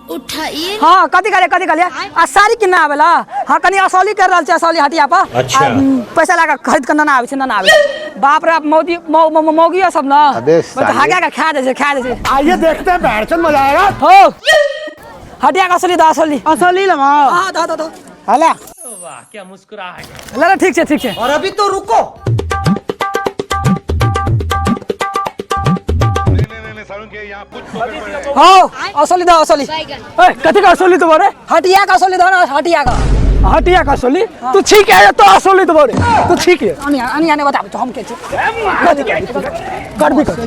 उठाइए। हाँ कथी करे आ साड़ी किन्ना आवेला। हाँ कनी असौली कर रहल छै असौली हटिया पर। अच्छा। पैसा लगा खरीद के ना आवे छै ना आवे। बाप रे मौगी सब ना हागा के खा दे छै। आइए देखते हैं बैठचंद मजा आएगा। हो हटिया का असली असली लगा। हाँ दो हला वाह क्या मुस्कुराहट। ले ठीक है। और अभी तो रुको। हाँ असली दो असली। कथी का असली तो बोले। हटिया का असली दो ना हटिया का असली। तू ठीक है तो असली तो बोले। तू ठीक है। आने बता हम के कर भी कर।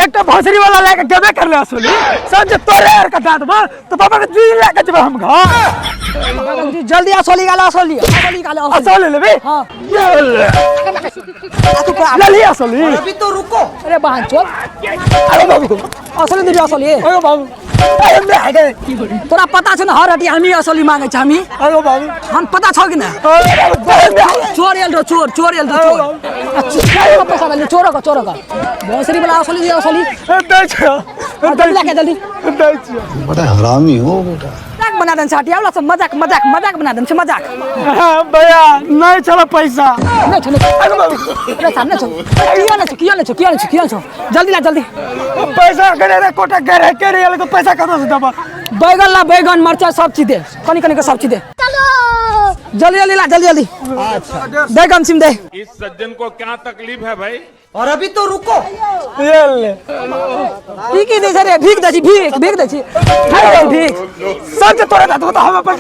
एक तो भोसरी वाला लेके गबे कर ले असली। सब तोरे यार का दांत बा तो पापा के जी लेके जब हम घर। जल्दी असली असली ले बे। हाँ ले लिया असली। अभी तो रुको। अरे बहन चोद। अरे बाबू असली दे असली। अरे बाबू तोरा पता छ न हर हटिया हामी असली मागे छ हामी। अरे बाबू हम पता छ कि न। चोर एल रो चोर। पैसा ले चोर का भोसरी वाला असली दे असली। जल्दी बड़ा हरामी हो बेटा। मजाक बना देन छ हटिया वाला सब मजाक बना देन छ मजाक। भैया नहीं चला पैसा। नहीं छ अरे सामने छ किया छ जल्दी ला जल्दी। पैसा करे रे कोटा करे के रे को पैसा करो से दबा। बैगन मरचा सब चीज दे कनी के सब चीज दे। जल्दी ला जल्दी। अच्छा बैगन सिम दे। इस सज्जन को क्या तकलीफ है भाई। और अभी तो रुको। ये ले की दे रे भीख दे छी भीख दे छी भीख सब तोरे दांत तो हम अपन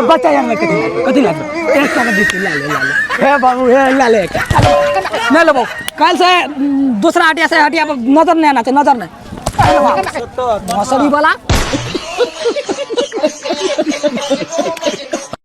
बच्चा यार कथी ला एक का दे ले हे बाबू हे ला ले नहीं लेबो कल से दूसरा हटिया पर नजर नहीं आना चाहिए नजर नहीं। मसली वाला